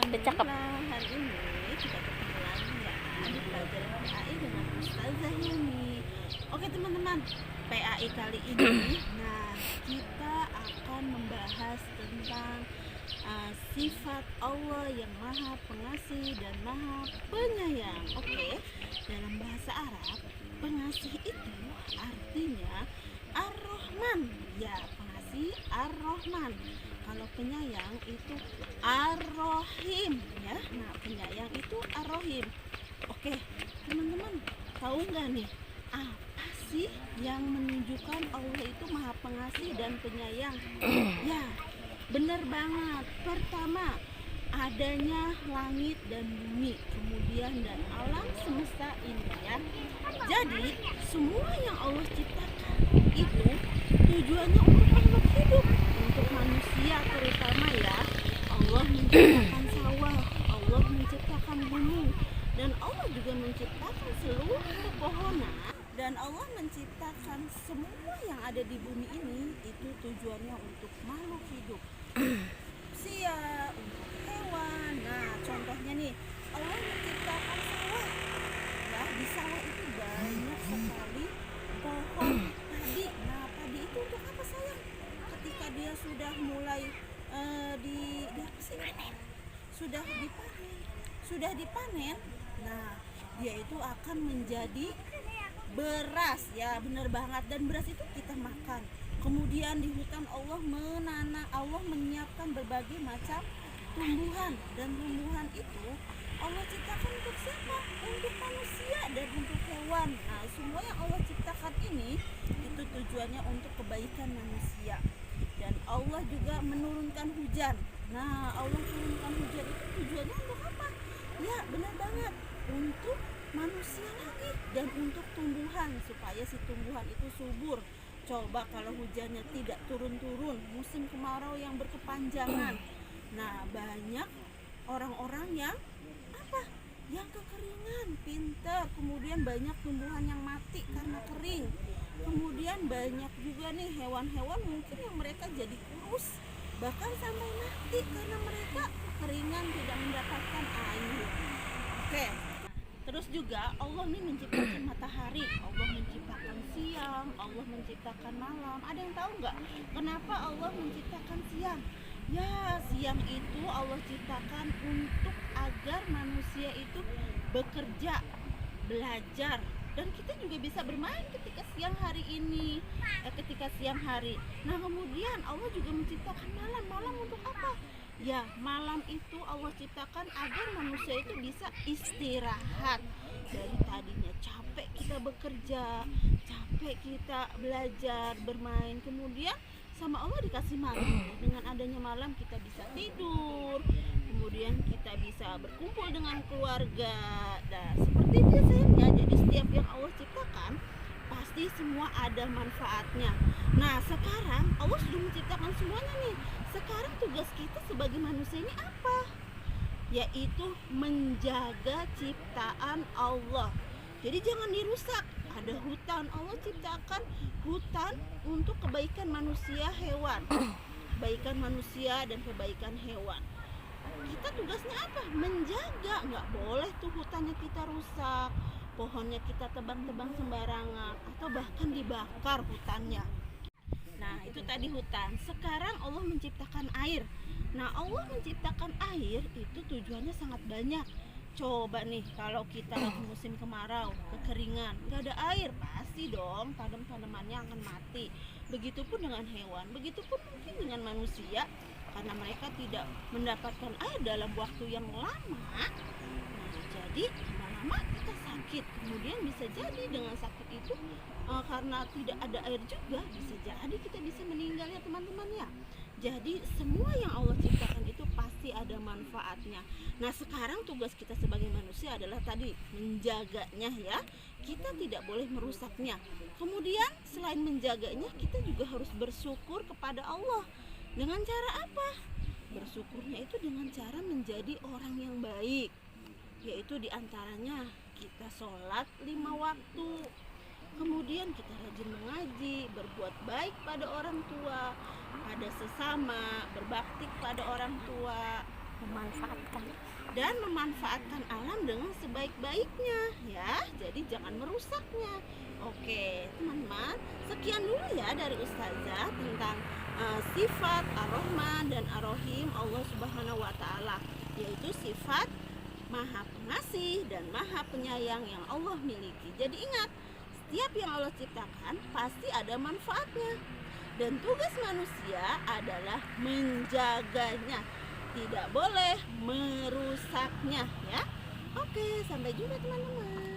Cakep. Alhamdulillah, hari ini kita ketemu lagi ya di pelajaran PAI dengan Ustazah Yuni. Oke teman-teman, PAI kali ini, kita akan membahas tentang sifat Allah yang Maha Pengasih dan Maha Penyayang. Oke, dalam bahasa Arab, pengasih itu artinya Ar-Rahman. Ya, pengasih Ar-Rahman. Kalau penyayang itu Ar-Rahim ya. Nah, penyayang itu Ar-Rahim. Oke, teman-teman, tahu nggak nih apa sih yang menunjukkan Allah itu Maha Pengasih dan Penyayang? Ya, benar banget. Pertama, adanya langit dan bumi, kemudian dan alam semesta ini ya. Jadi, semua yang Allah ciptakan itu tujuannya untuk makhluk hidup, untuk manusia terutama ya. Allah menciptakan sawah, Allah menciptakan gunung, dan Allah juga menciptakan seluruh pepohonan, dan Allah menciptakan semua yang ada di bumi ini itu tujuannya untuk makhluk hidup, manusia, untuk hewan. Nah, contohnya nih, Allah menciptakan sawah. Ya, di sawah itu banyak sekali pohon padi. Nah, padi itu untuk apa sayang? Ketika dia sudah mulai sudah dipanen, nah dia itu akan menjadi beras ya, benar banget. Dan beras itu kita makan. Kemudian di hutan Allah menyiapkan berbagai macam tumbuhan, dan tumbuhan itu Allah ciptakan untuk siapa? Untuk manusia dan untuk hewan. Nah, semua yang Allah ciptakan ini itu tujuannya untuk kebaikan manusia. Dan Allah juga menurunkan hujan. Nah, Allah turunkan hujan itu tujuannya untuk apa? Ya, benar banget, untuk manusia lagi dan untuk tumbuhan, supaya si tumbuhan itu subur. Coba kalau hujannya tidak turun-turun, musim kemarau yang berkepanjangan, nah banyak orang-orang yang apa? Yang kekeringan, pinter. Kemudian banyak tumbuhan yang mati karena kering. Kemudian banyak juga nih hewan-hewan mungkin yang mereka jadi kurus, bahkan sampai mati karena mereka kekeringan, tidak mendapatkan air. Oke. Terus juga Allah nih menciptakan matahari, Allah menciptakan siang, Allah menciptakan malam. Ada yang tahu nggak kenapa Allah menciptakan siang? Ya, siang itu Allah ciptakan untuk agar manusia itu bekerja, belajar, dan kita juga bisa bermain ketika siang hari. Nah, kemudian Allah juga menciptakan malam. Malam untuk apa? Ya, malam itu Allah ciptakan agar manusia itu bisa istirahat. Dari tadinya capek kita bekerja, capek kita belajar, bermain, kemudian sama Allah dikasih malam. Dengan adanya malam kita bisa tidur, kemudian kita bisa berkumpul dengan keluarga. Nah, seperti itu sayangnya. Jadi setiap yang Allah ciptakan pasti semua ada manfaatnya. Nah, sekarang Allah sudah menciptakan semuanya nih. Sekarang tugas kita sebagai manusia ini apa? Yaitu menjaga ciptaan Allah. Jadi jangan dirusak. Ada hutan, Allah ciptakan hutan untuk kebaikan manusia, hewan. Kebaikan manusia dan kebaikan hewan. Kita tugasnya apa? Menjaga. Nggak boleh tuh hutannya kita rusak, pohonnya kita tebang-tebang sembarangan, atau bahkan dibakar hutannya. Nah, itu tadi hutan. Sekarang Allah menciptakan air. Nah, Allah menciptakan air itu tujuannya sangat banyak. Coba nih, kalau kita lagi musim kemarau, kekeringan, nggak ada air, pasti dong tanaman-tanamannya akan mati. Begitupun dengan hewan, begitupun mungkin dengan manusia, karena mereka tidak mendapatkan air dalam waktu yang lama. Nah, jadi lama-lama kita sakit. Kemudian bisa jadi dengan sakit itu karena tidak ada air juga, bisa jadi kita bisa meninggal ya teman-teman ya. Jadi semua yang Allah ciptakan itu pasti ada manfaatnya. Nah, sekarang tugas kita sebagai manusia adalah tadi menjaganya ya. Kita tidak boleh merusaknya. Kemudian selain menjaganya, kita juga harus bersyukur kepada Allah. Dengan cara apa? Bersyukurnya itu dengan cara menjadi orang yang baik. Yaitu diantaranya kita sholat 5 waktu, kemudian kita rajin mengaji, berbuat baik pada orang tua, pada sesama, berbakti pada orang tua. memanfaatkan. dan memanfaatkan alam dengan sebaik-baiknya ya. Jadi jangan merusaknya. Oke, teman-teman, sekian dulu ya dari Ustazah tentang sifat Ar-Rahman dan Ar-Rahim Allah Subhanahu wa taala, yaitu sifat Maha Pengasih dan Maha Penyayang yang Allah miliki. Jadi ingat, setiap yang Allah ciptakan pasti ada manfaatnya. Dan tugas manusia adalah menjaganya, tidak boleh merusaknya ya. Oke, sampai jumpa teman-teman.